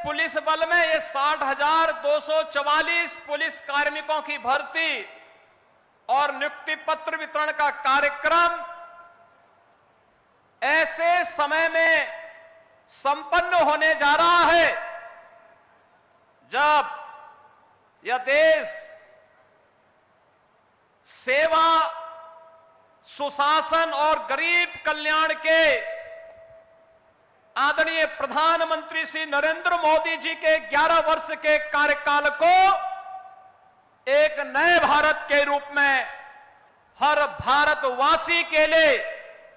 Police बल में ये 60,244 पुलिस कार्मिकों की भर्ती और नियुक्ति पत्र वितरण का कार्यक्रम ऐसे समय में संपन्न होने जा रहा है जब यह देश सेवा, सुशासन और गरीब कल्याण के आदरणीय प्रधानमंत्री श्री नरेंद्र मोदी जी के 11 वर्ष के कार्यकाल को एक नए भारत के रूप में हर भारतवासी के लिए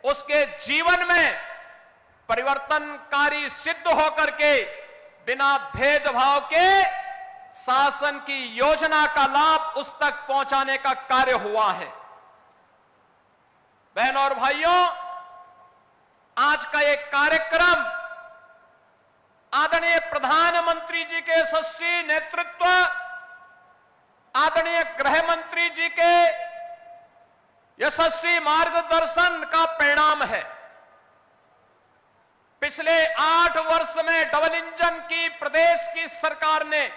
उसके जीवन में परिवर्तनकारी सिद्ध होकर के बिना भेदभाव के शासन की योजना का लाभ उस तक पहुंचाने का कार्य हुआ है। बहनों और भाइयों, आज का एक कार्यक्रम आदरणीय प्रधानमंत्री जी के यशस्वी नेतृत्व, आदरणीय गृह मंत्री जी के यशस्वी मार्गदर्शन का परिणाम है। पिछले 8 वर्ष में डबल इंजन की प्रदेश की सरकार ने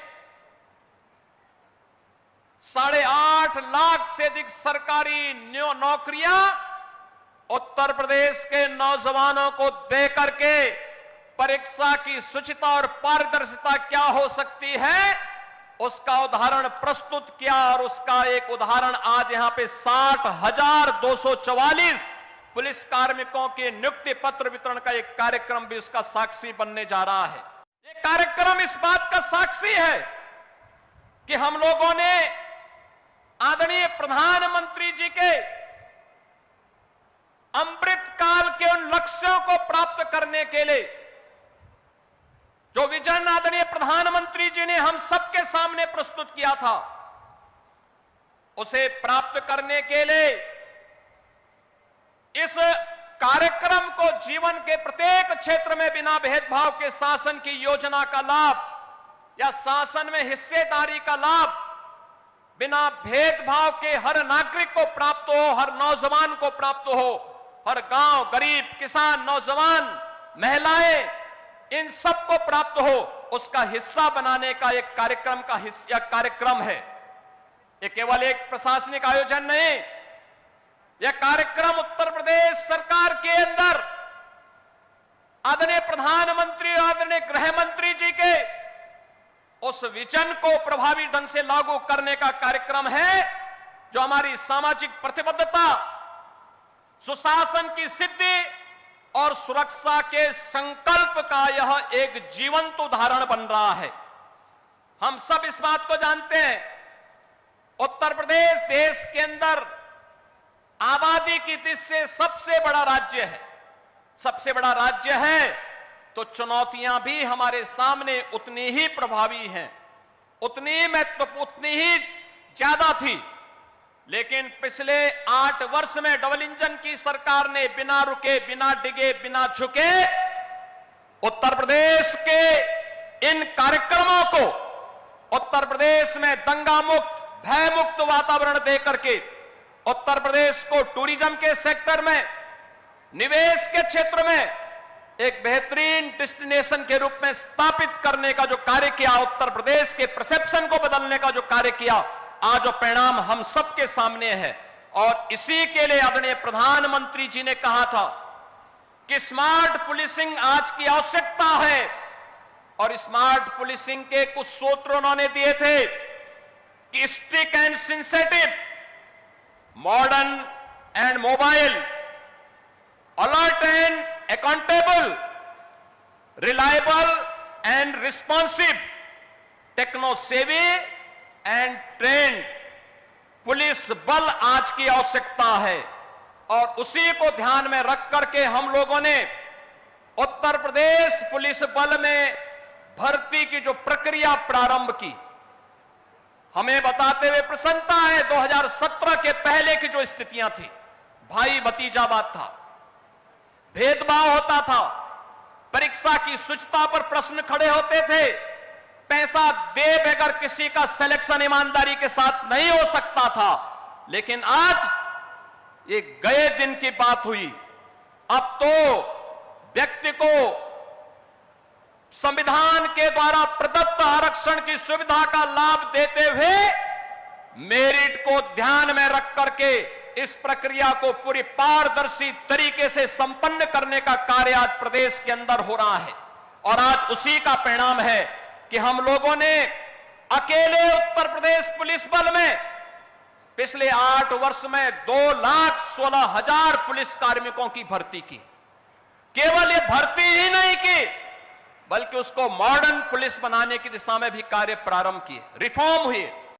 8.5 लाख से अधिक सरकारी नौकरियां उत्तर प्रदेश के नौजवानों को देकर के परीक्षा की शुचिता और पारदर्शिता क्या हो सकती है उसका उदाहरण प्रस्तुत किया। और उसका एक उदाहरण आज यहां पे 60,244 पुलिस कार्मिकों के नियुक्ति पत्र वितरण का एक कार्यक्रम भी उसका साक्षी बनने जा रहा है। ये कार्यक्रम इस बात का साक्षी है कि हम लोगों ने आदरणीय प्रधानमंत्री जी के अमृत काल के उन लक्ष्यों को प्राप्त करने के लिए जो विजन आदरणीय प्रधानमंत्री जी ने हम सबके सामने प्रस्तुत किया था, उसे प्राप्त करने के लिए इस कार्यक्रम को जीवन के प्रत्येक क्षेत्र में बिना भेदभाव के शासन की योजना का लाभ या शासन में हिस्सेदारी का लाभ बिना भेदभाव के हर नागरिक को प्राप्त हो, हर नौजवान को प्राप्त हो, हर गांव, गरीब, किसान, नौजवान, महिलाएं, इन सबको प्राप्त हो, उसका हिस्सा बनाने का एक कार्यक्रम है। यह केवल एक प्रशासनिक आयोजन नहीं, यह कार्यक्रम उत्तर प्रदेश सरकार के अंदर आदरणीय प्रधानमंत्री और आदरणीय गृह मंत्री जी के उस विजन को प्रभावी ढंग से लागू करने का कार्यक्रम है जो हमारी सामाजिक प्रतिबद्धता, सुशासन की सिद्धि और सुरक्षा के संकल्प का यह एक जीवंत उदाहरण बन रहा है। हम सब इस बात को जानते हैं, उत्तर प्रदेश देश के अंदर आबादी की दृष्टि से सबसे बड़ा राज्य है। सबसे बड़ा राज्य है तो चुनौतियां भी हमारे सामने उतनी ही प्रभावी हैं, उतनी ही ज्यादा थी। लेकिन पिछले 8 वर्ष में डबल इंजन की सरकार ने बिना रुके, बिना डिगे, बिना झुके उत्तर प्रदेश के इन कार्यक्रमों को उत्तर प्रदेश में दंगा मुक्त, भय मुक्त वातावरण देकर के उत्तर प्रदेश को टूरिज्म के सेक्टर में, निवेश के क्षेत्र में एक बेहतरीन डेस्टिनेशन के रूप में स्थापित करने का जो कार्य किया, उत्तर प्रदेश के परसेप्शन को बदलने का जो कार्य किया, आज जो परिणाम हम सबके सामने है। और इसी के लिए आदरणीय प्रधानमंत्री जी ने कहा था कि स्मार्ट पुलिसिंग आज की आवश्यकता है। और स्मार्ट पुलिसिंग के कुछ सूत्र उन्होंने दिए थे कि strict and sensitive, modern and mobile, alert and accountable, reliable and responsive, techno savvy and trained police बल आज की आवश्यकता है। और उसी को ध्यान में रख करके हम लोगों ने उत्तर प्रदेश पुलिस बल में भर्ती की जो प्रक्रिया प्रारंभ की, हमें बताते हुए प्रसन्नता है 2017 के पहले की जो स्थितियां थी, भाई भतीजावाद था, भेदभाव होता था, परीक्षा की शुचिता पर प्रश्न खड़े होते थे, पैसा दे बगैर किसी का सिलेक्शन ईमानदारी के साथ नहीं हो सकता था। लेकिन आज ये गए दिन की बात हुई, अब तो व्यक्ति को संविधान के द्वारा प्रदत्त आरक्षण की सुविधा का लाभ देते हुए मेरिट को ध्यान में रख करके इस प्रक्रिया को पूरी पारदर्शी तरीके से संपन्न करने का कार्य आज प्रदेश के अंदर हो रहा है। और आज उसी का परिणाम है कि हम लोगों ने अकेले उत्तर प्रदेश पुलिस बल में पिछले 8 वर्ष में 2,16,000 पुलिस कार्मिकों की भर्ती की। केवल ये भर्ती ही नहीं की, बल्कि उसको मॉडर्न पुलिस बनाने की दिशा में भी कार्य प्रारंभ किए, रिफॉर्म हुए।